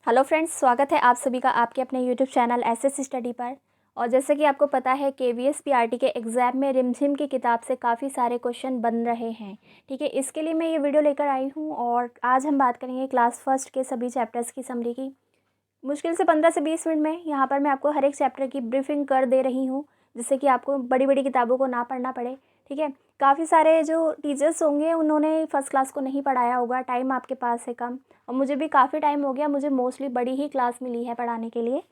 Hello friends, स्वागत है आप सभी का आपके अपने यूट्यूब चैनल एसएस स्टडी पर। और जैसे कि आपको पता है केवीएस पीआरटी के एग्ज़ाम में रिमझिम की किताब से काफ़ी सारे क्वेश्चन बन रहे हैं। ठीक है, इसके लिए मैं ये वीडियो लेकर आई हूँ और आज हम बात करेंगे क्लास फर्स्ट के सभी चैप्टर्स की समरी की। मुश्किल से 15 से 20 मिनट में यहाँ पर मैं आपको हर एक चैप्टर की ब्रीफिंग कर दे रही हूँ, जिससे कि आपको बड़ी बड़ी किताबों को ना पढ़ना पड़े। ठीक है, काफ़ी सारे जो टीचर्स होंगे उन्होंने फर्स्ट क्लास को नहीं पढ़ाया होगा, टाइम आपके पास है कम, और मुझे भी काफ़ी टाइम हो गया, मुझे मोस्टली बड़ी ही क्लास मिली है पढ़ाने के लिए।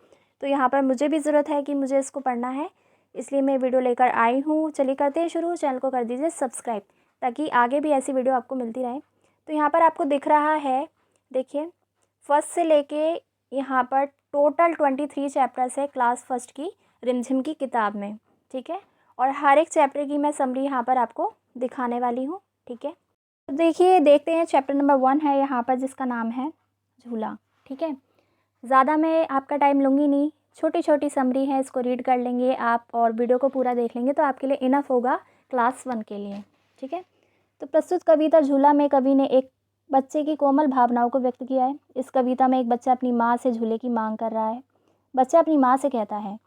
तो यहाँ पर मुझे भी ज़रूरत है कि मुझे इसको पढ़ना है, इसलिए मैं वीडियो लेकर आई हूँ। चलिए करते हैं शुरू। चैनल को कर दीजिए सब्सक्राइब, ताकि आगे भी ऐसी वीडियो आपको मिलती रहे। तो यहाँ पर आपको दिख रहा है, देखिए, फर्स्ट से लेके यहाँ पर टोटल 23 चैप्टर्स है क्लास फर्स्ट की रिमझिम की किताब में। ठीक है, और हर एक चैप्टर की मैं समरी यहाँ पर आपको दिखाने वाली हूँ। ठीक है, तो देखिए, देखते हैं। चैप्टर नंबर 1 है यहाँ पर, जिसका नाम है झूला। ठीक है, ज़्यादा मैं आपका टाइम लूँगी नहीं, छोटी छोटी समरी है, इसको रीड कर लेंगे आप और वीडियो को पूरा देख लेंगे तो आपके लिए इनफ होगा क्लास 1 के लिए। ठीक है, तो प्रस्तुत कविता झूला में कवि ने एक बच्चे की कोमल भावनाओं को व्यक्त किया है। इस कविता में एक बच्चा अपनी माँ से झूले की मांग कर रहा है। बच्चा अपनी माँ से कहता है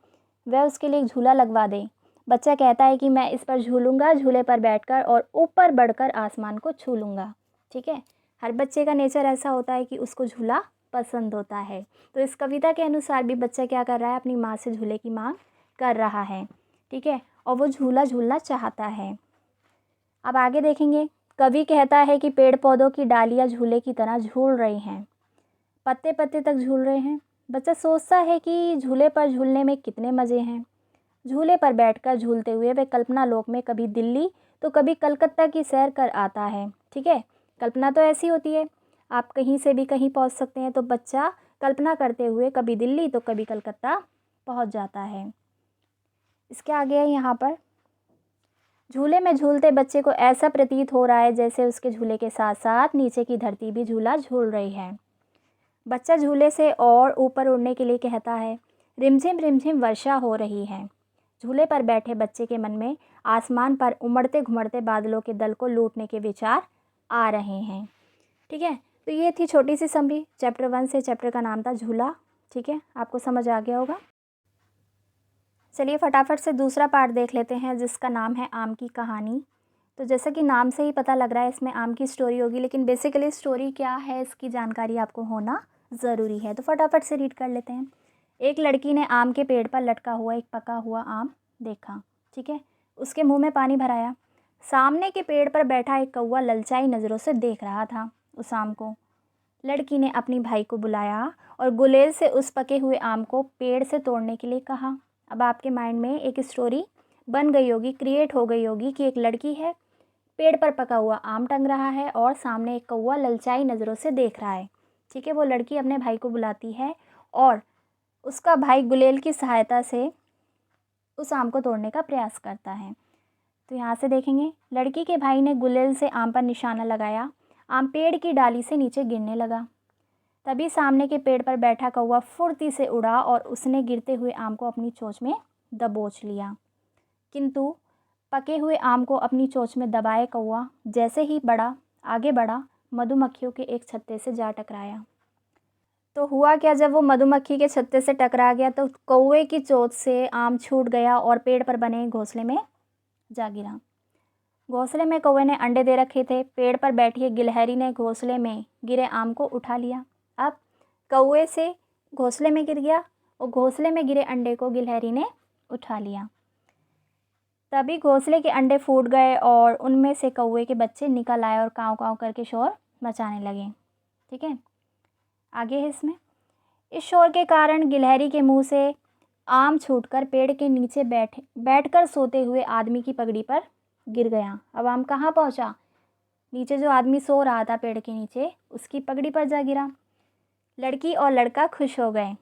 वह उसके लिए एक झूला लगवा दे। बच्चा कहता है कि मैं इस पर झूलूंगा, झूले पर बैठकर और ऊपर बढ़कर आसमान को छू लूँगा। ठीक है, हर बच्चे का नेचर ऐसा होता है कि उसको झूला पसंद होता है। तो इस कविता के अनुसार भी बच्चा क्या कर रहा है, अपनी माँ से झूले की मांग कर रहा है। ठीक है, और वो झूला झूलना चाहता है। अब आगे देखेंगे। कवि कहता है कि पेड़ पौधों की डालियाँ झूले की तरह झूल रही हैं, पत्ते पत्ते तक झूल रहे हैं। बच्चा सोचता है कि झूले पर झूलने में कितने मज़े हैं। झूले पर बैठकर झूलते हुए वह कल्पना लोक में कभी दिल्ली तो कभी कलकत्ता की सैर कर आता है। ठीक है, कल्पना तो ऐसी होती है, आप कहीं से भी कहीं पहुंच सकते हैं। तो बच्चा कल्पना करते हुए कभी दिल्ली तो कभी कलकत्ता पहुंच जाता है। इसके आगे है यहाँ पर, झूले में झूलते बच्चे को ऐसा प्रतीत हो रहा है जैसे उसके झूले के साथ साथ नीचे की धरती भी झूला झूल रही है। बच्चा झूले से और ऊपर उड़ने के लिए कहता है रिमझिम रिमझिम वर्षा हो रही है। झूले पर बैठे बच्चे के मन में आसमान पर उमड़ते घुमड़ते बादलों के दल को लूटने के विचार आ रहे हैं। ठीक है, तो ये थी छोटी सी समरी चैप्टर 1 से। चैप्टर का नाम था झूला। ठीक है, आपको समझ आ गया होगा। चलिए फटाफट से दूसरा पार्ट देख लेते हैं, जिसका नाम है आम की कहानी। तो जैसा कि नाम से ही पता लग रहा है, इसमें आम की स्टोरी होगी, लेकिन बेसिकली स्टोरी क्या है इसकी जानकारी आपको होना ज़रूरी है। तो फटाफट से रीड कर लेते हैं। एक लड़की ने आम के पेड़ पर लटका हुआ एक पका हुआ आम देखा। ठीक है, उसके मुंह में पानी भराया। सामने के पेड़ पर बैठा एक कौवा ललचाई नज़रों से देख रहा था उस आम को। लड़की ने अपनी भाई को बुलाया और गुलेल से उस पके हुए आम को पेड़ से तोड़ने के लिए कहा। अब आपके माइंड में एक स्टोरी बन गई होगी, क्रिएट हो गई होगी कि एक लड़की है, पेड़ पर पका हुआ आम टंग रहा है और सामने एक कौवा ललचाई नज़रों से देख रहा है। ठीक है, वो लड़की अपने भाई को बुलाती है और उसका भाई गुलेल की सहायता से उस आम को तोड़ने का प्रयास करता है। तो यहाँ से देखेंगे, लड़की के भाई ने गुलेल से आम पर निशाना लगाया। आम पेड़ की डाली से नीचे गिरने लगा। तभी सामने के पेड़ पर बैठा कौवा फुर्ती से उड़ा और उसने गिरते हुए आम को अपनी चोंच में दबोच लिया। किंतु पके हुए आम को अपनी चोंच में दबाए कौवा जैसे ही आगे बढ़ा, मधुमक्खियों के एक छत्ते से जा टकराया। तो हुआ क्या, जब वो मधुमक्खी के छत्ते से टकरा गया तो कौवे की चोंच से आम छूट गया और पेड़ पर बने घोंसले में जा गिरा। घोंसले में कौवे ने अंडे दे रखे थे। पेड़ पर बैठी गिलहरी ने घोंसले में गिरे आम को उठा लिया। अब कौवे से घोंसले में गिर गया और घोंसले में गिरे अंडे को गिलहरी ने उठा लिया। तभी घोंसले के अंडे फूट गए और उनमें से कौवे के बच्चे निकल आए और काँव काँव करके शोर मचाने लगे। ठीक है, आगे है इसमें, इस शोर के कारण गिलहरी के मुंह से आम छूटकर पेड़ के नीचे बैठकर सोते हुए आदमी की पगड़ी पर गिर गया। अब आम कहाँ पहुँचा, नीचे जो आदमी सो रहा था पेड़ के नीचे, उसकी पगड़ी पर जा गिरा। लड़की और लड़का खुश हो गए।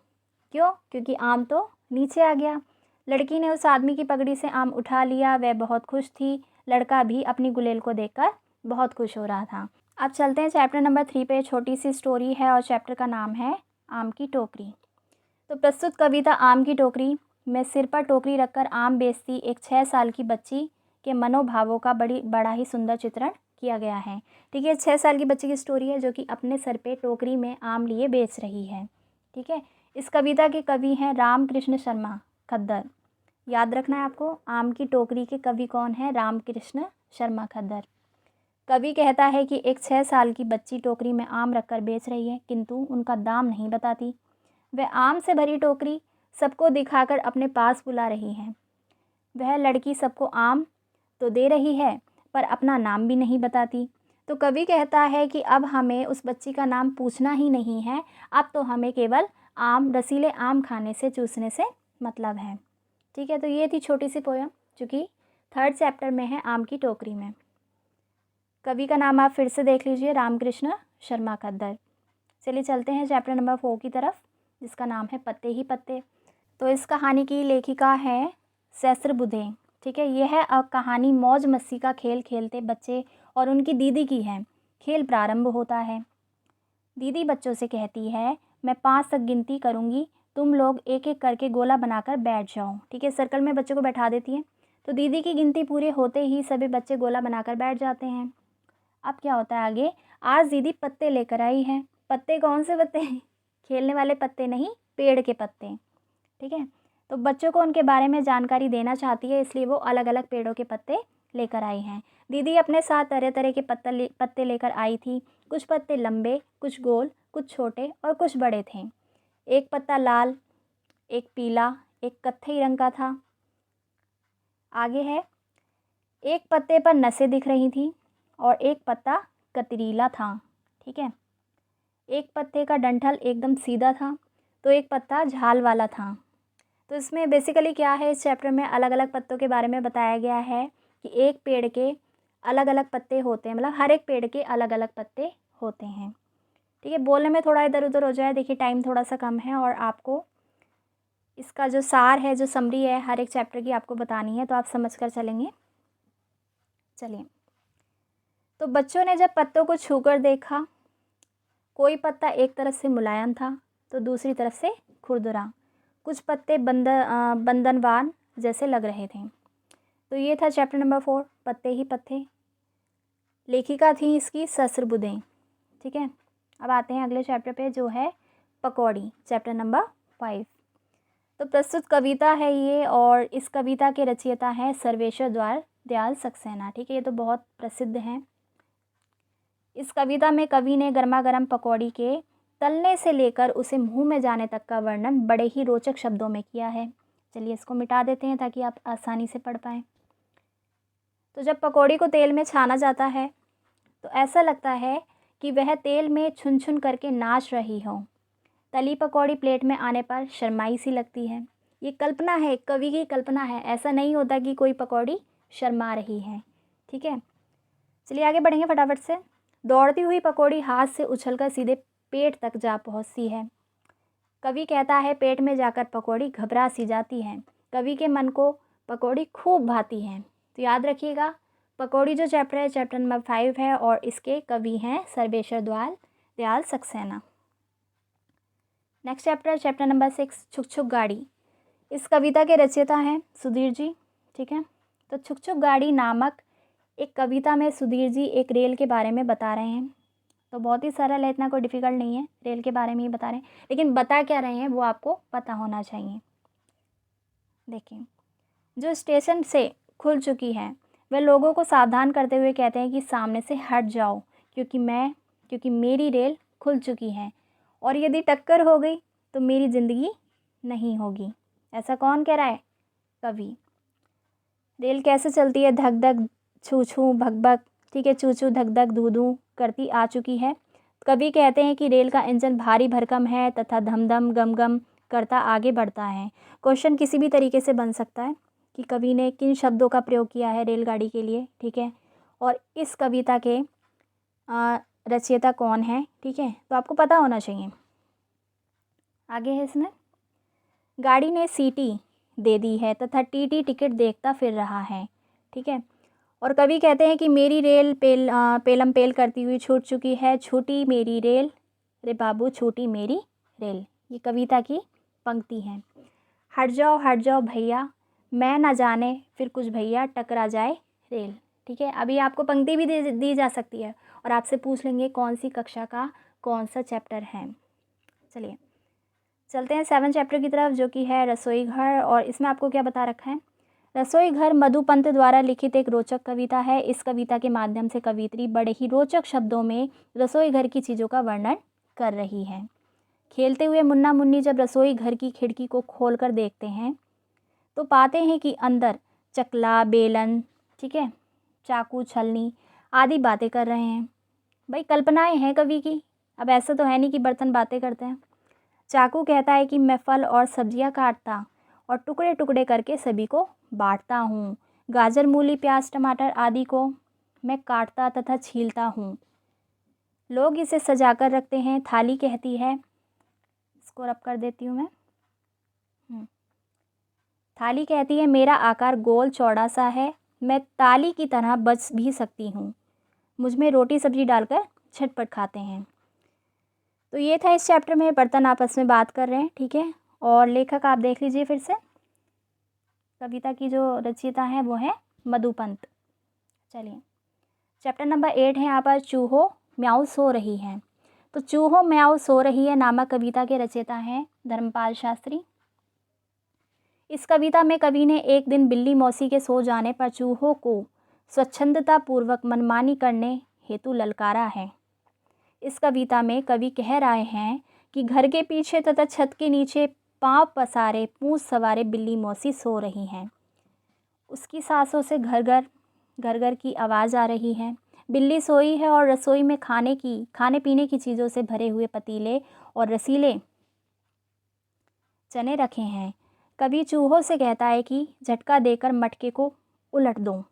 क्यों? क्योंकि आम तो नीचे आ गया। लड़की ने उस आदमी की पगड़ी से आम उठा लिया, वह बहुत खुश थी। लड़का भी अपनी गुलेल को देखकर बहुत खुश हो रहा था। अब चलते हैं चैप्टर नंबर 3 पे। छोटी सी स्टोरी है और चैप्टर का नाम है आम की टोकरी। तो प्रस्तुत कविता आम की टोकरी में सिर पर टोकरी रखकर आम बेचती एक 6 साल की बच्ची के मनोभावों का बड़ा ही सुंदर चित्रण किया गया है। ठीक है, 6 साल की बच्ची की स्टोरी है जो कि अपने सर पे टोकरी में आम लिए बेच रही है। ठीक है। इस कविता के कवि हैं रामकृष्ण शर्मा खद्दर। याद रखना है आपको, आम की टोकरी के कवि कौन है? रामकृष्ण शर्मा खद्दर। कवि कहता है कि एक 6 साल की बच्ची टोकरी में आम रखकर बेच रही है, किंतु उनका दाम नहीं बताती। वह आम से भरी टोकरी सबको दिखाकर अपने पास बुला रही है। वह लड़की सबको आम तो दे रही है, पर अपना नाम भी नहीं बताती। तो कवि कहता है कि अब हमें उस बच्ची का नाम पूछना ही नहीं है, अब तो हमें केवल रसीले आम खाने से, चूसने से मतलब है। ठीक है, तो ये थी छोटी सी पोयम जो कि 3rd चैप्टर में है, आम की टोकरी में। कवि का नाम आप फिर से देख लीजिए, रामकृष्ण शर्मा खद्दर। चलिए चलते हैं चैप्टर नंबर 4 की तरफ, जिसका नाम है पत्ते ही पत्ते। तो इस कहानी की लेखिका है सहस्त्रबुद्धे। ठीक है, यह है कहानी मौज मस्ती का खेल खेलते बच्चे और उनकी दीदी की है। खेल प्रारंभ होता है। दीदी बच्चों से कहती है, मैं 5 तक गिनती करूँगी, तुम लोग एक एक करके गोला बनाकर बैठ जाओ। ठीक है, सर्कल में बच्चों को बैठा देती है। तो दीदी की गिनती पूरे होते ही सभी बच्चे गोला बनाकर बैठ जाते हैं। अब क्या होता है आगे? आज दीदी पत्ते लेकर आई है। पत्ते कौन से पत्ते? खेलने वाले पत्ते नहीं, पेड़ के पत्ते। ठीक है, तो बच्चों को उनके बारे में जानकारी देना चाहती है, इसलिए वो अलग अलग पेड़ों के पत्ते लेकर आई हैं। दीदी अपने साथ तरह तरह के पत्ते लेकर आई थी। कुछ पत्ते लंबे, कुछ गोल, कुछ छोटे और कुछ बड़े थे। एक पत्ता लाल, एक पीला, एक कत्थई रंग का था। आगे है, एक पत्ते पर नसें दिख रही थी और एक पत्ता कतरीला था। ठीक है, एक पत्ते का डंठल एकदम सीधा था, तो एक पत्ता झाल वाला था। तो इसमें बेसिकली क्या है, इस चैप्टर में अलग अलग पत्तों के बारे में बताया गया है कि एक पेड़ के अलग अलग पत्ते होते हैं, मतलब हर एक पेड़ के अलग अलग पत्ते होते हैं। ठीक है, बोलने में थोड़ा इधर उधर हो जाए, देखिए टाइम थोड़ा सा कम है और आपको इसका जो सार है, जो समरी है हर एक चैप्टर की आपको बतानी है, तो आप समझ कर चलेंगे। चलिए, तो बच्चों ने जब पत्तों को छूकर देखा, कोई पत्ता एक तरफ से मुलायम था तो दूसरी तरफ से खुरदुरा। कुछ पत्ते बंधनवान जैसे लग रहे थे। तो ये था चैप्टर नंबर 4, पत्ते ही पत्ते। लेखिका थी इसकी सहस्त्रबुद्धे। ठीक है, अब आते हैं अगले चैप्टर पे, जो है पकौड़ी, चैप्टर नंबर 5। तो प्रस्तुत कविता है ये, और इस कविता के रचयिता हैं सर्वेश्वर दयाल सक्सेना। ठीक है, ये तो बहुत प्रसिद्ध हैं। इस कविता में कवि ने गर्मा गर्म पकौड़ी के तलने से लेकर उसे मुंह में जाने तक का वर्णन बड़े ही रोचक शब्दों में किया है। चलिए इसको मिटा देते हैं ताकि आप आसानी से पढ़ पाएँ। तो जब पकौड़ी को तेल में छाना जाता है तो ऐसा लगता है कि वह तेल में छुन छुन करके नाच रही हो। तली पकौड़ी प्लेट में आने पर शर्माई सी लगती है। ये कल्पना है, कवि की कल्पना है, ऐसा नहीं होता कि कोई पकौड़ी शर्मा रही है। ठीक है, चलिए आगे बढ़ेंगे फटाफट से। दौड़ती हुई पकौड़ी हाथ से उछलकर सीधे पेट तक जा पहुंचती है। कवि कहता है, पेट में जाकर पकौड़ी घबरा सी जाती है। कवि के मन को पकौड़ी खूब भाती है। तो याद रखिएगा, पकौड़ी जो चैप्टर है, चैप्टर नंबर 5 है, और इसके कवि हैं Sarveshwar Dayal Saxena. Next chapter, chapter number 6, छुक छुक गाड़ी। इस कविता के रचयिता हैं सुधीर जी। ठीक है, तो छुक छुक गाड़ी नामक एक कविता में सुधीर जी एक रेल के बारे में बता रहे हैं। तो बहुत ही सरल है, इतना कोई डिफ़िकल्ट नहीं है, रेल के बारे में ही बता रहे हैं, लेकिन बता क्या रहे हैं वो आपको पता होना चाहिए। देखिए, जो स्टेशन से खुल चुकी है वह लोगों को सावधान करते हुए कहते हैं कि सामने से हट जाओ, क्योंकि मेरी रेल खुल चुकी है, और यदि टक्कर हो गई तो मेरी ज़िंदगी नहीं होगी। ऐसा कौन कह रहा है? कवि। रेल कैसे चलती है? धक धक, छू छू, भक भक। ठीक है, चू चू, धक धक, धू धू करती आ चुकी है। कवि कहते हैं कि रेल का इंजन भारी भरकम है तथा धम धम गम गम करता आगे बढ़ता है। क्वेश्चन किसी भी तरीके से बन सकता है कि कवि ने किन शब्दों का प्रयोग किया है रेलगाड़ी के लिए। ठीक है, और इस कविता के रचयिता कौन है? ठीक है, तो आपको पता होना चाहिए। आगे है इसमें, गाड़ी ने सीटी दे दी है तथा टीटी टिकट देखता फिर रहा है। ठीक है, और कवि कहते हैं कि मेरी रेल पेलम पेल करती हुई छूट चुकी है, छूटी मेरी रेल रे बाबू, छूटी मेरी रेल। ये कविता की पंक्ति है। हट जाओ भैया, मैं ना जाने फिर कुछ भैया टकरा जाए रेल। ठीक है, अभी आपको पंक्ति भी दी जा सकती है और आपसे पूछ लेंगे कौन सी कक्षा का कौन सा चैप्टर है। चलिए, चलते हैं 7 चैप्टर की तरफ, जो कि है रसोई घर। और इसमें आपको क्या बता रखा है, रसोई घर मधुपंत द्वारा लिखित एक रोचक कविता है। इस कविता के माध्यम से कवित्री बड़े ही रोचक शब्दों में रसोई घर की चीज़ों का वर्णन कर रही है। खेलते हुए मुन्ना मुन्नी जब रसोई घर की खिड़की को खोलकर देखते हैं तो पाते हैं कि अंदर चकला, बेलन, ठीक है, चाकू, छलनी आदि बातें कर रहे हैं। भाई कल्पनाएं हैं कवि की, अब ऐसा तो है नहीं कि बर्तन बातें करते हैं। चाकू कहता है कि मैं फल और सब्जियां काटता और टुकड़े टुकड़े करके सभी को बांटता हूँ। गाजर, मूली, प्याज, टमाटर आदि को मैं काटता तथा छीलता हूँ। लोग इसे सजा कर रखते हैं। थाली कहती है, इसको रब कर देती हूँ मैं। थाली कहती है मेरा आकार गोल चौड़ा सा है, मैं ताली की तरह बच भी सकती हूँ। मुझ में रोटी सब्जी डालकर झटपट खाते हैं। तो ये था इस चैप्टर में, बर्तन आपस में बात कर रहे हैं, ठीक है। और लेखक आप देख लीजिए फिर से, कविता की जो रचयिता है वो है मधुपंत। चलिए चैप्टर नंबर 8 है यहाँ पर, चूहो म्याऊ सो रही है। तो चूहो म्याऊ सो रही है नामक कविता के रचयिता हैं धर्मपाल शास्त्री। इस कविता में कवि ने एक दिन बिल्ली मौसी के सो जाने पर चूहों को स्वच्छंदता पूर्वक मनमानी करने हेतु ललकारा है। इस कविता में कवि कह रहे हैं कि घर के पीछे तथा छत के नीचे पांव पसारे पूंछ सवारे बिल्ली मौसी सो रही हैं। उसकी सांसों से घर घर की आवाज़ आ रही है। बिल्ली सोई है और रसोई में खाने पीने की चीज़ों से भरे हुए पतीले और रसीले चने रखे हैं। कवि चूहों से कहता है कि झटका देकर मटके को उलट दो,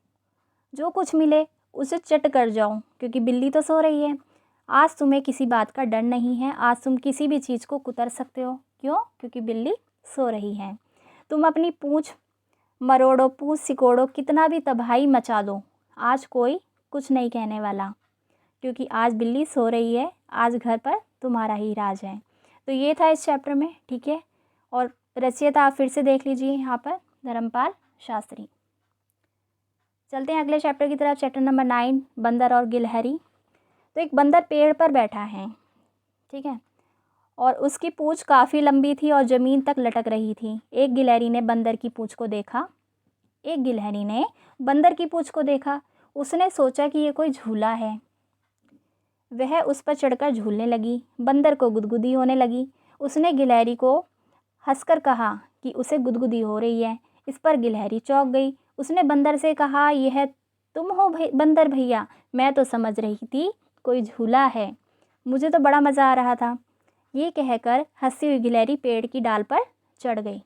जो कुछ मिले उसे चट कर जाओ, क्योंकि बिल्ली तो सो रही है। आज तुम्हें किसी बात का डर नहीं है। आज तुम किसी भी चीज़ को कुतर सकते हो। क्यों? क्योंकि बिल्ली सो रही है। तुम अपनी पूँछ मरोड़ो, पूँछ सिकोड़ो, कितना भी तबाही मचा दो, आज कोई कुछ नहीं कहने वाला, क्योंकि आज बिल्ली सो रही है। आज घर पर तुम्हारा ही राज है। तो ये था इस चैप्टर में, ठीक है। और रचयिता आप फिर से देख लीजिए यहाँ पर, धर्मपाल शास्त्री। चलते हैं अगले चैप्टर की तरफ, चैप्टर नंबर 9, बंदर और गिलहरी। तो एक बंदर पेड़ पर बैठा है, ठीक है, और उसकी पूँछ काफ़ी लंबी थी और ज़मीन तक लटक रही थी। एक गिलहरी ने बंदर की पूँछ को देखा। उसने सोचा कि ये कोई झूला है। वह उस पर चढ़कर झूलने लगी। बंदर को गुदगुदी होने लगी। उसने गिलहरी को हंसकर कहा कि उसे गुदगुदी हो रही है। इस पर गिलहरी चौंक गई। उसने बंदर से कहा, यह तुम हो बंदर भैया? मैं तो समझ रही थी कोई झूला है, मुझे तो बड़ा मज़ा आ रहा था। ये कहकर हंसी हुई गिलहरी पेड़ की डाल पर चढ़ गई।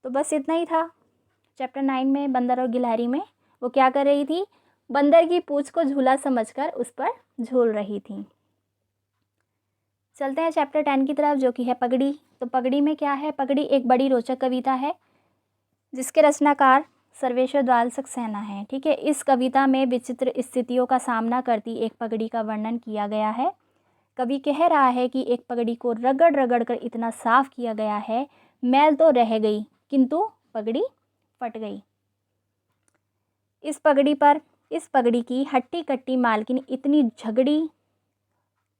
तो बस इतना ही था चैप्टर 9 में, बंदर और गिलहरी में। वो क्या कर रही थी? बंदर की पूँछ को झूला समझकर उस पर झूल रही थी। चलते हैं चैप्टर 10 की तरफ, जो कि है पगड़ी। तो पगड़ी में क्या है? पगड़ी एक बड़ी रोचक कविता है जिसके रचनाकार सर्वेश्वर द्वादश सक्सेना है, ठीक है। इस कविता में विचित्र स्थितियों का सामना करती एक पगड़ी का वर्णन किया गया है। कवि कह रहा है कि एक पगड़ी को रगड़ रगड़ कर इतना साफ किया गया है, मैल तो रह गई किंतु पगड़ी फट गई। इस पगड़ी की हट्टी कट्टी मालकिन इतनी झगड़ी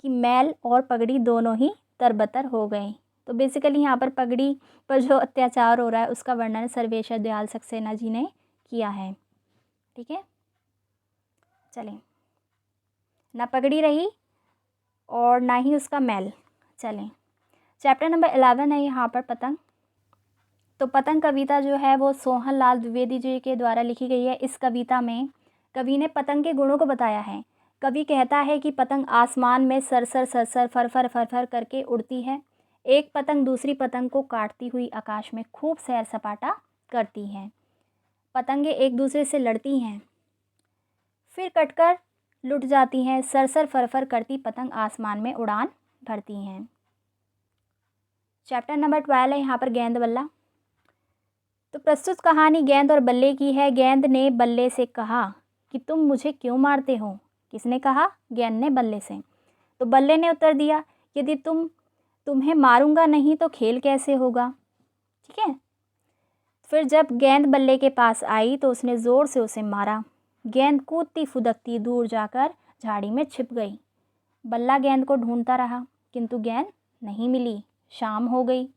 कि मैल और पगड़ी दोनों ही तरबतर हो गए। तो बेसिकली यहाँ पर पगड़ी पर जो अत्याचार हो रहा है उसका वर्णन सर्वेश्वर दयाल सक्सेना जी ने किया है, ठीक है। चलें, ना पगड़ी रही और ना ही उसका मैल। चलें, चैप्टर नंबर 11 है यहाँ पर पतंग। तो पतंग कविता जो है वो सोहन लाल द्विवेदी जी के द्वारा लिखी गई है। इस कविता में कवि ने पतंग के गुणों को बताया है। कवि कहता है कि पतंग आसमान में सरसर सरसर फरफर फरफर करके उड़ती है। एक पतंग दूसरी पतंग को काटती हुई आकाश में खूब सैर सपाटा करती है। पतंगें एक दूसरे से लड़ती हैं, फिर कटकर लुट जाती हैं। सरसर फरफर करती पतंग आसमान में उड़ान भरती हैं। चैप्टर नंबर 12 है यहाँ पर, गेंद बल्ला। तो प्रस्तुत कहानी गेंद और बल्ले की है। गेंद ने बल्ले से कहा कि तुम मुझे क्यों मारते हो? किसने कहा? गेंद ने बल्ले से। तो बल्ले ने उत्तर दिया, यदि तुम्हें मारूंगा नहीं तो खेल कैसे होगा, ठीक है। फिर जब गेंद बल्ले के पास आई तो उसने ज़ोर से उसे मारा। गेंद कूदती फुदकती दूर जाकर झाड़ी में छिप गई। बल्ला गेंद को ढूंढता रहा किंतु गेंद नहीं मिली। शाम हो गई।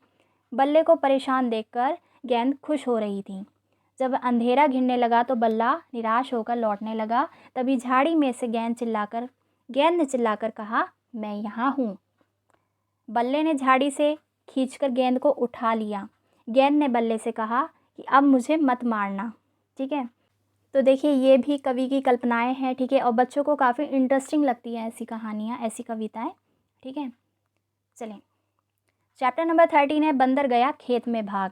बल्ले को परेशान देखकर गेंद खुश हो रही थी। जब अंधेरा घिरने लगा तो बल्ला निराश होकर लौटने लगा। तभी झाड़ी में से गेंद ने चिल्लाकर कहा, मैं यहाँ हूँ। बल्ले ने झाड़ी से खींचकर गेंद को उठा लिया। गेंद ने बल्ले से कहा कि अब मुझे मत मारना। ठीक है, तो देखिए ये भी कवि की कल्पनाएं हैं। ठीक है, और बच्चों को काफ़ी इंटरेस्टिंग लगती है ऐसी कहानियाँ, ऐसी कविताएं। ठीक है, चलें। चैप्टर नंबर 13 है बंदर गया खेत में भाग।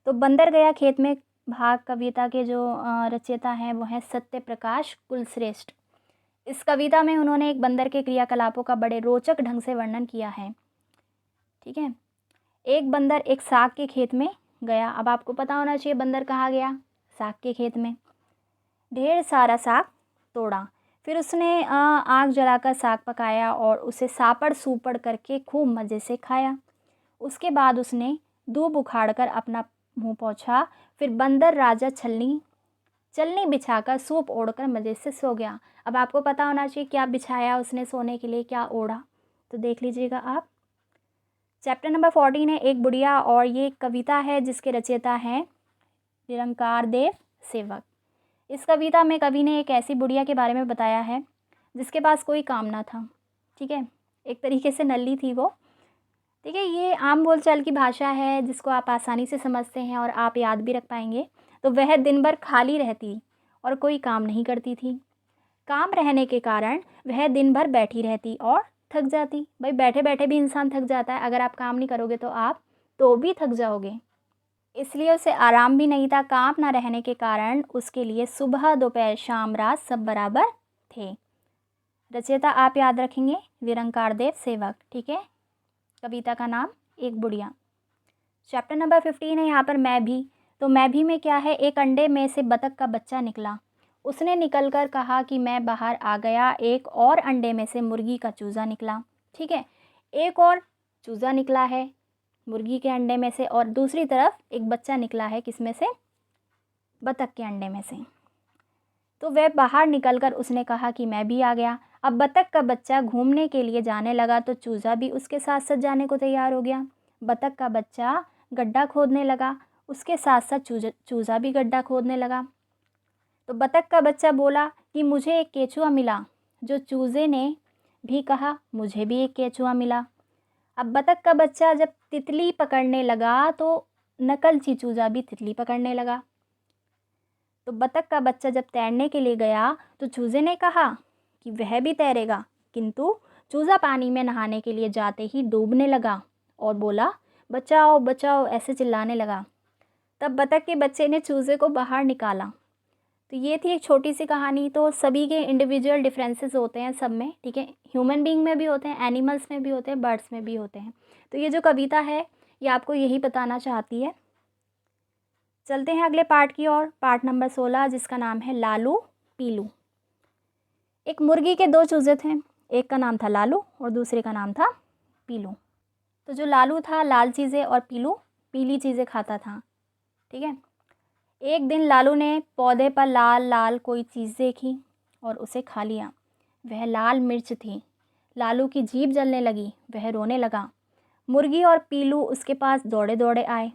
तो बंदर गया खेत में भाग कविता के जो रचयिता हैं वो हैं सत्यप्रकाश कुलश्रेष्ठ। इस कविता में उन्होंने एक बंदर के क्रियाकलापों का बड़े रोचक ढंग से वर्णन किया है। ठीक है, एक बंदर एक साग के खेत में गया। अब आपको पता होना चाहिए बंदर कहाँ गया, साग के खेत में। ढेर सारा साग तोड़ा, फिर उसने आग जलाकर साग पकाया और उसे सापड़ सूपड़ करके खूब मज़े से खाया। उसके बाद उसने दूब उखाड़कर अपना मुंह पोंछा। फिर बंदर राजा चलनी बिछाकर सूप ओढ़कर मज़े से सो गया। अब आपको पता होना चाहिए क्या बिछाया उसने सोने के लिए, क्या ओढ़ा, तो देख लीजिएगा आप। चैप्टर नंबर 14 है एक बुढ़िया, और ये कविता है जिसके रचयिता हैं निरंकार देव सेवक। इस कविता में कवि ने एक ऐसी बुढ़िया के बारे में बताया है जिसके पास कोई काम ना था। ठीक है, एक तरीके से नल्ली थी वो। ठीक है, ये आम बोलचाल की भाषा है जिसको आप आसानी से समझते हैं और आप याद भी रख पाएंगे। तो वह दिन भर खाली रहती और कोई काम नहीं करती थी। काम रहने के कारण वह दिन भर बैठी रहती और थक जाती। भाई बैठे बैठे भी इंसान थक जाता है, अगर आप काम नहीं करोगे तो आप तो भी थक जाओगे। इसलिए उसे आराम भी नहीं था। काम ना रहने के कारण उसके लिए सुबह दोपहर शाम रात सब बराबर थे। रचयिता आप याद रखेंगे निरंकार देव सेवक। ठीक है, कविता का नाम एक बुढ़िया। चैप्टर नंबर 15 है यहाँ पर मैं भी। तो मैं भी में क्या है, एक अंडे में से बतख का बच्चा निकला। उसने निकलकर कहा कि मैं बाहर आ गया। एक और अंडे में से मुर्गी का चूज़ा निकला। ठीक है, एक और चूज़ा निकला है मुर्गी के अंडे में से, और दूसरी तरफ एक बच्चा निकला है किसमें से, बतख के अंडे में से। तो वह बाहर निकलकर उसने कहा कि मैं भी आ गया। अब बतख का बच्चा घूमने के लिए जाने लगा तो चूज़ा भी उसके साथ साथ जाने को तैयार हो गया। बतख का बच्चा गड्ढा खोदने लगा, उसके साथ साथ चूज़ा भी गड्ढा खोदने लगा। तो बतख का बच्चा बोला कि मुझे एक केचुआ मिला। जो चूज़े ने भी कहा मुझे भी एक केचुआ मिला। अब बतख का बच्चा जब तितली पकड़ने लगा तो नकलची चूज़ा भी तितली पकड़ने लगा। तो बतख का बच्चा जब तैरने के लिए गया तो चूज़े ने कहा कि वह भी तैरेगा, किंतु चूज़ा पानी में नहाने के लिए जाते ही डूबने लगा और बोला बचाओ बचाओ, ऐसे चिल्लाने लगा। तब बतख के बच्चे ने चूज़े को बाहर निकाला। तो ये थी एक छोटी सी कहानी। तो सभी के इंडिविजुअल डिफरेंसेस होते हैं सब में। ठीक है, ह्यूमन बीइंग में भी होते हैं, एनिमल्स में भी होते हैं, बर्ड्स में भी होते हैं। तो ये जो कविता है ये आपको यही बताना चाहती है। चलते हैं अगले पार्ट की ओर, पार्ट नंबर 16 जिसका नाम है लालू पीलू। एक मुर्गी के दो चूज़े थे, एक का नाम था लालू और दूसरे का नाम था पीलू। तो जो लालू था लाल चीज़ें और पीलू पीली चीज़ें खाता था। ठीक है, एक दिन लालू ने पौधे पर लाल लाल कोई चीज़ देखी और उसे खा लिया। वह लाल मिर्च थी। लालू की जीभ जलने लगी, वह रोने लगा। मुर्गी और पीलू उसके पास दौड़े दौड़े आए।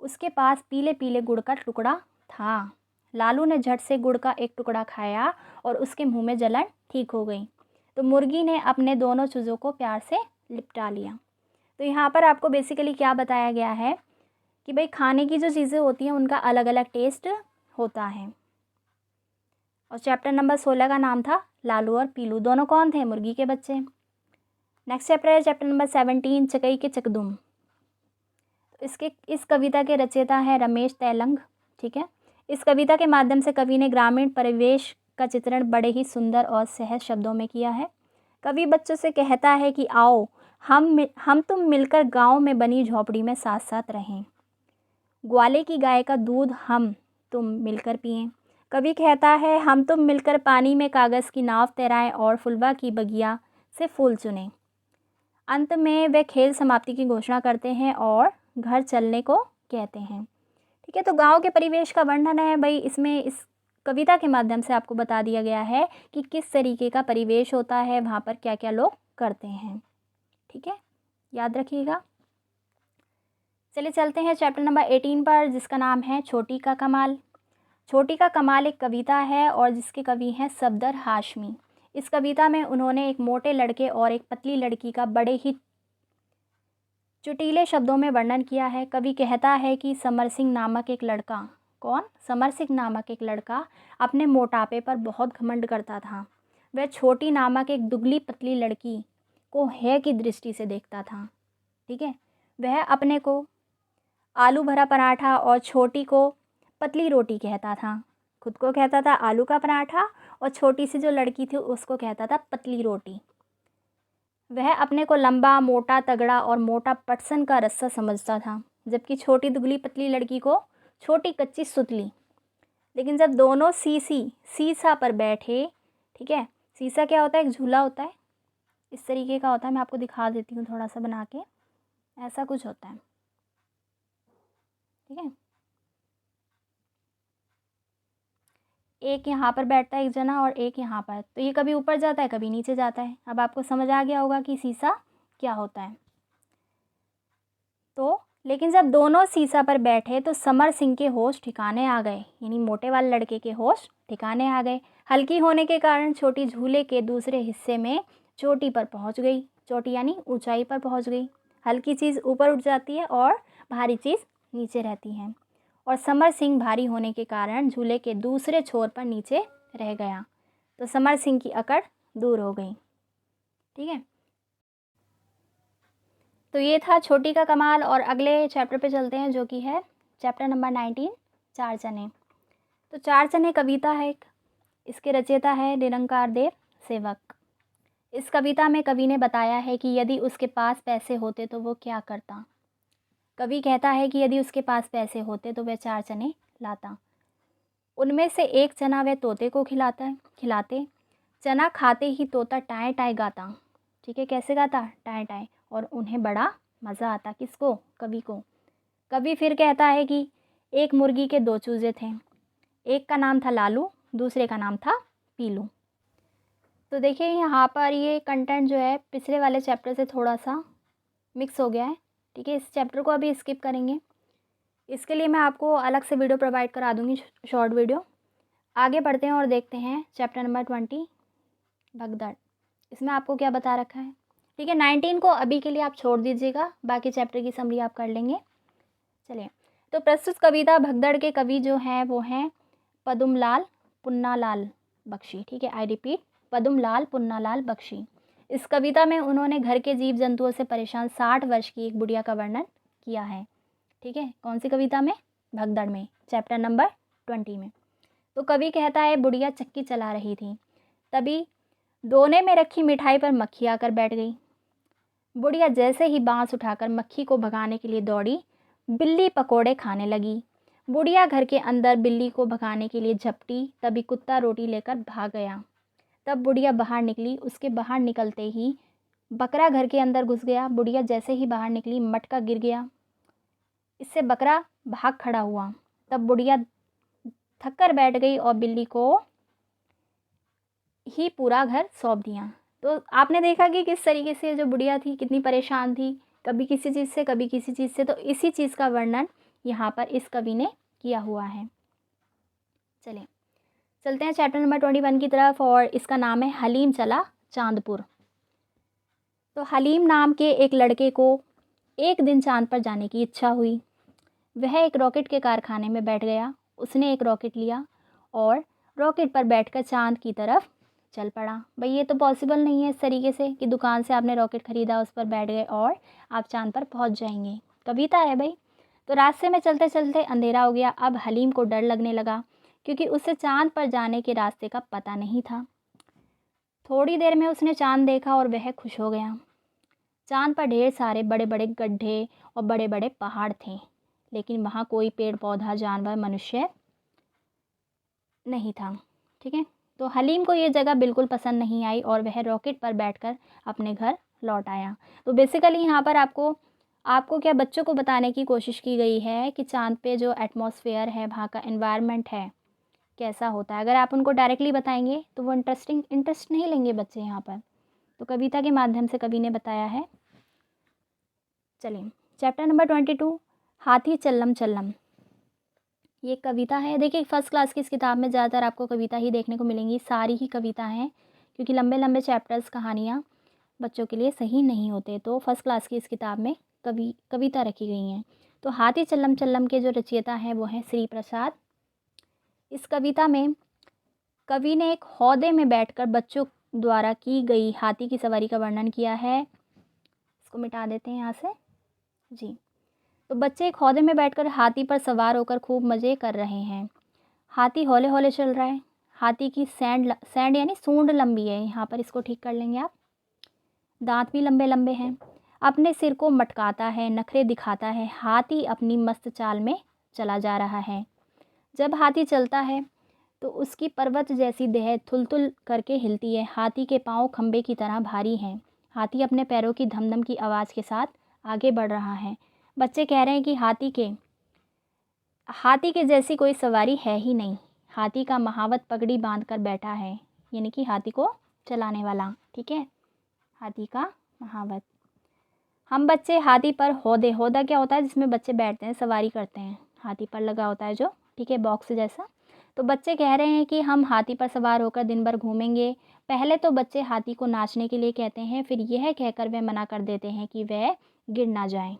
उसके पास पीले पीले गुड़ का टुकड़ा था। लालू ने झट से गुड़ का एक टुकड़ा खाया और उसके मुंह में जलन ठीक हो गई। तो मुर्गी ने अपने दोनों चूज़ों को प्यार से लिपटा लिया। तो यहाँ पर आपको बेसिकली क्या बताया गया है कि भाई खाने की जो चीज़ें होती हैं उनका अलग अलग टेस्ट होता है। और चैप्टर नंबर 16 का नाम था लालू और पीलू। दोनों कौन थे, मुर्गी के बच्चे। नेक्स्ट चैप्टर है चैप्टर नंबर 17 चकई के चकदुम। इस कविता के रचयिता है रमेश तैलंग। ठीक है, इस कविता के माध्यम से कवि ने ग्रामीण परिवेश का चित्रण बड़े ही सुंदर और सहज शब्दों में किया है। कवि बच्चों से कहता है कि आओ हम तुम मिलकर गांव में बनी झोपड़ी में साथ साथ रहें। ग्वाले की गाय का दूध हम तुम मिलकर पिएं। कवि कहता है हम तुम मिलकर पानी में कागज़ की नाव तैराएं और फुलवा की बगिया से फूल चुनें। अंत में वे खेल समाप्ति की घोषणा करते हैं और घर चलने को कहते हैं। ठीक है, तो गांव के परिवेश का वर्णन है भाई इसमें। इस कविता के माध्यम से आपको बता दिया गया है कि किस तरीके का परिवेश होता है, वहाँ पर क्या क्या लोग करते हैं। ठीक है, याद रखिएगा। चलिए चलते हैं चैप्टर नंबर 18 पर, जिसका नाम है छोटी का कमाल। छोटी का कमाल एक कविता है और जिसके कवि हैं सफदर हाशमी। इस कविता में उन्होंने एक मोटे लड़के और एक पतली लड़की का बड़े ही चुटीले शब्दों में वर्णन किया है। कवि कहता है कि समर सिंह नामक एक लड़का, कौन? समर सिंह नामक एक लड़का अपने मोटापे पर बहुत घमंड करता था। वह छोटी नामक एक दुबली पतली लड़की को है की दृष्टि से देखता था। ठीक है, वह अपने को आलू भरा पराठा और छोटी को पतली रोटी कहता था। खुद को कहता था आलू का पराठा और छोटी सी जो लड़की थी उसको कहता था पतली रोटी। वह अपने को लंबा, मोटा, तगड़ा और मोटा पटसन का रस्सा समझता था, जबकि छोटी दुबली पतली लड़की को छोटी कच्ची सुतली। लेकिन जब दोनों सीसा पर बैठे, ठीक है, सीसा क्या होता है? एक झूला होता है, इस तरीके का होता है। मैं आपको दिखा देती हूँ थोड़ा सा बना के, ऐसा कुछ होता है। ठीक है, एक यहाँ पर बैठता है एक जना और एक यहाँ पर, तो ये कभी ऊपर जाता है कभी नीचे जाता है। अब आपको समझ आ गया होगा कि सीसा क्या होता है। तो लेकिन जब दोनों सीसा पर बैठे तो समर सिंह के होश ठिकाने आ गए, यानी मोटे वाले लड़के के होश ठिकाने आ गए। हल्की होने के कारण छोटी झूले के दूसरे हिस्से में चोटी पर पहुंच गई। चोटी यानी ऊंचाई पर पहुंच गई। हल्की चीज़ ऊपर उठ जाती है और भारी चीज़ नीचे रहती है। और समर सिंह भारी होने के कारण झूले के दूसरे छोर पर नीचे रह गया, तो समर सिंह की अकड़ दूर हो गई। ठीक है, तो ये था छोटी का कमाल। और अगले चैप्टर पे चलते हैं, जो कि है चैप्टर नंबर 19, चार चने। तो चार चने कविता है एक, इसके रचयिता है निरंकार देव सेवक। इस कविता में कवि ने बताया है कि यदि उसके पास पैसे होते तो वो क्या करता। कवि कहता है कि यदि उसके पास पैसे होते तो वह चार चने लाता। उनमें से एक चना वह तोते को खिलाते। चना खाते ही तोता टाए टाए गाता। ठीक है, कैसे गाता? Tie tie. और उन्हें बड़ा मज़ा आता। किसको? कवि को। कवि फिर कहता है कि एक मुर्गी के दो चूजे थे, एक का नाम था लालू, दूसरे का नाम था पीलू। तो देखिए यहाँ पर ये कंटेंट जो है पिछले वाले चैप्टर से थोड़ा सा मिक्स हो गया है। ठीक है, इस चैप्टर को अभी स्किप करेंगे। इसके लिए मैं आपको अलग से वीडियो प्रोवाइड करा दूँगी, शॉर्ट वीडियो। आगे बढ़ते हैं और देखते हैं चैप्टर नंबर 20, भगदड़। इसमें आपको क्या बता रखा है। ठीक है, 19 को अभी के लिए आप छोड़ दीजिएगा, बाकी चैप्टर की समरी आप कर लेंगे। चलिए, तो प्रस्तुत कविता भगदड़ के कवि जो हैं वो हैं पदुमलाल पुन्नालाल बख्शी। ठीक है, आई रिपीट, पदुमलाल पुन्नालाल बख्शी। इस कविता में उन्होंने घर के जीव जंतुओं से परेशान 60 वर्ष की एक बुढ़िया का वर्णन किया है। ठीक है, कौन सी कविता में? भगदड़ में, चैप्टर नंबर 20 में। तो कवि कहता है बुढ़िया चक्की चला रही थी, तभी दोने में रखी मिठाई पर मक्खी आकर बैठ गई। बुढ़िया जैसे ही बांस उठाकर मक्खी को भगाने के लिए दौड़ी, बिल्ली पकोड़े खाने लगी। बुढ़िया घर के अंदर बिल्ली को भगाने के लिए झपटी, तभी कुत्ता रोटी लेकर भाग गया। तब बुढ़िया बाहर निकली, उसके बाहर निकलते ही बकरा घर के अंदर घुस गया। बुढ़िया जैसे ही बाहर निकली, मटका गिर गया, इससे बकरा भाग खड़ा हुआ। तब बुढ़िया थक कर बैठ गई और बिल्ली को ही पूरा घर सौंप दिया। तो आपने देखा कि किस तरीके से जो बुढ़िया थी कितनी परेशान थी, कभी किसी चीज़ से कभी किसी चीज़ से। तो इसी चीज़ का वर्णन यहाँ पर इस कवि ने किया हुआ है। चलिए चलते हैं चैप्टर नंबर 21 की तरफ, और इसका नाम है हलीम चला चांदपुर। तो हलीम नाम के एक लड़के को एक दिन चांद पर जाने की इच्छा हुई। वह एक रॉकेट के कारखाने में बैठ गया। उसने एक रॉकेट लिया और रॉकेट पर बैठकर चांद की तरफ चल पड़ा। भाई ये तो पॉसिबल नहीं है इस तरीके से कि दुकान से आपने रॉकेट ख़रीदा, उस पर बैठ गए और आप चांद पर पहुंच जाएंगे। कविता है भाई। तो रास्ते में चलते चलते अंधेरा हो गया। अब हलीम को डर लगने लगा, क्योंकि उसे चांद पर जाने के रास्ते का पता नहीं था। थोड़ी देर में उसने चांद देखा और वह खुश हो गया। चांद पर ढेर सारे बड़े बड़े गड्ढे और बड़े बड़े पहाड़ थे, लेकिन वहाँ कोई पेड़ पौधा, जानवर, मनुष्य नहीं था। ठीक है, तो हलीम को ये जगह बिल्कुल पसंद नहीं आई और वह रॉकेट पर बैठकर अपने घर लौट आया। तो बेसिकली यहाँ पर आपको क्या बच्चों को बताने की कोशिश की गई है कि चांद पे जो एटमॉस्फेयर है, वहाँ का एनवायरनमेंट है, कैसा होता है। अगर आप उनको डायरेक्टली बताएंगे तो वो इंटरेस्ट नहीं लेंगे बच्चे यहाँ पर। तो कविता के माध्यम से कवि ने बताया है चलिए, चैप्टर नंबर 22, हाथी चल्लम चल्लम। ये कविता है। देखिए फर्स्ट क्लास की इस किताब में ज़्यादातर आपको कविता ही देखने को मिलेंगी, सारी ही कविता हैं, क्योंकि लंबे लंबे चैप्टर्स कहानियाँ बच्चों के लिए सही नहीं होते, तो फर्स्ट क्लास की इस किताब में कविता रखी गई हैं। तो हाथी चल्लम चल्लम के जो रचयिता हैं वो हैं श्री प्रसाद। इस कविता में कवि ने एक हौदे में बैठकर बच्चों द्वारा की गई हाथी की सवारी का वर्णन किया है। इसको मिटा देते हैं यहाँ से जी। तो बच्चे एक हौदे में बैठकर हाथी पर सवार होकर खूब मज़े कर रहे हैं। हाथी हौले हौले चल रहा है। हाथी की सैंड यानी सूंड लंबी है, यहाँ पर इसको ठीक कर लेंगे आप। दांत भी लंबे लंबे हैं। अपने सिर को मटकाता है, नखरे दिखाता है। हाथी अपनी मस्त चाल में चला जा रहा है। जब हाथी चलता है तो उसकी पर्वत जैसी देह थुल-थुल करके हिलती है। हाथी के पाँव खंबे की तरह भारी हैं। हाथी अपने पैरों की धम-धम की आवाज़ के साथ आगे बढ़ रहा है। बच्चे कह रहे हैं कि हाथी के जैसी कोई सवारी है ही नहीं। हाथी का महावत पगड़ी बांध कर बैठा है, यानी कि हाथी को चलाने वाला, ठीक है, हाथी का महावत। हम बच्चे हाथी पर हौदा क्या होता है जिसमें बच्चे बैठते हैं, सवारी करते हैं, हाथी पर लगा होता है जो, ठीक है, बॉक्स जैसा। तो बच्चे कह रहे हैं कि हम हाथी पर सवार होकर दिन भर घूमेंगे। पहले तो बच्चे हाथी को नाचने के लिए कहते हैं, फिर यह कहकर वह मना कर देते हैं कि वह गिर ना जाए।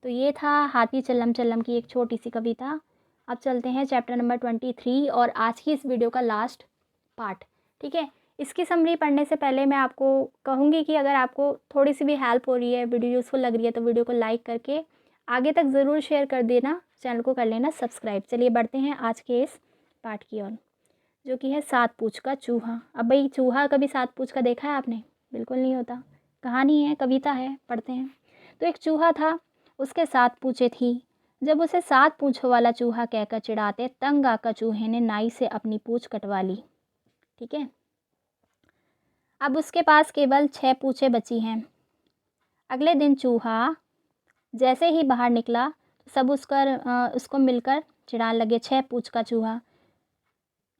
तो ये था हाथी चल्लम चल्लम की एक छोटी सी कविता। अब चलते हैं चैप्टर नंबर 23 और आज की इस वीडियो का लास्ट पार्ट, ठीक है। इसकी समरी पढ़ने से पहले मैं आपको कहूँगी कि अगर आपको थोड़ी सी भी हेल्प हो रही है, वीडियो यूज़फुल लग रही है, तो वीडियो को लाइक करके आगे तक ज़रूर शेयर कर देना, चैनल को कर लेना सब्सक्राइब। चलिए बढ़ते हैं आज के इस पार्ट की ओर, जो कि है 7 पूँछ का चूहा। अब भाई चूहा कभी 7 पूँछ का देखा है आपने? बिल्कुल नहीं होता। कहानी है, कविता है, पढ़ते हैं। तो एक चूहा था, उसके 7 पूँछें थी। जब उसे 7 पूँछों वाला चूहा कहकर चिढ़ाते, तंग आकर चूहे ने नाई से अपनी पूँछ कटवा ली, ठीक है। अब उसके पास केवल 6 पूँछें बची हैं। अगले दिन चूहा जैसे ही बाहर निकला, सब उसको मिलकर चिढ़ाने लगे, 6 पूँछ का चूहा।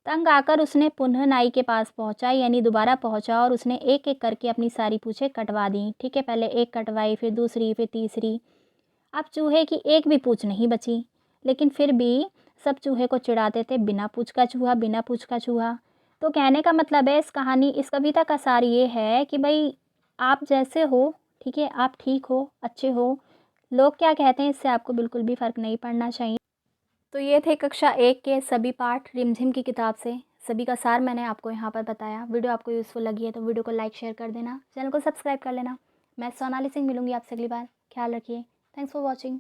तंग आकर उसने पुनः नाई के पास पहुंचा, यानी दोबारा पहुंचा, और उसने एक एक करके अपनी सारी पूँछें कटवा दी, ठीक है। पहले एक कटवाई, फिर दूसरी, फिर तीसरी। अब चूहे की एक भी पूँछ नहीं बची, लेकिन फिर भी सब चूहे को चिढ़ाते थे, बिना पूँछ का चूहा, बिना पूँछ का चूहा। तो कहने का मतलब है इस कविता का सार ये है कि भाई आप जैसे हो, ठीक है, आप ठीक हो, अच्छे हो, लोग क्या कहते हैं इससे आपको बिल्कुल भी फ़र्क नहीं पड़ना चाहिए। तो ये थे कक्षा 1 के सभी पाठ रिमझिम की किताब से, सभी का सार मैंने आपको यहाँ पर बताया। वीडियो आपको यूज़फुल लगी है तो वीडियो को लाइक शेयर कर देना, चैनल को सब्सक्राइब कर लेना। मैं सोनाली सिंह मिलूँगी आपसे अगली बार। ख्याल रखिए। Thanks for watching.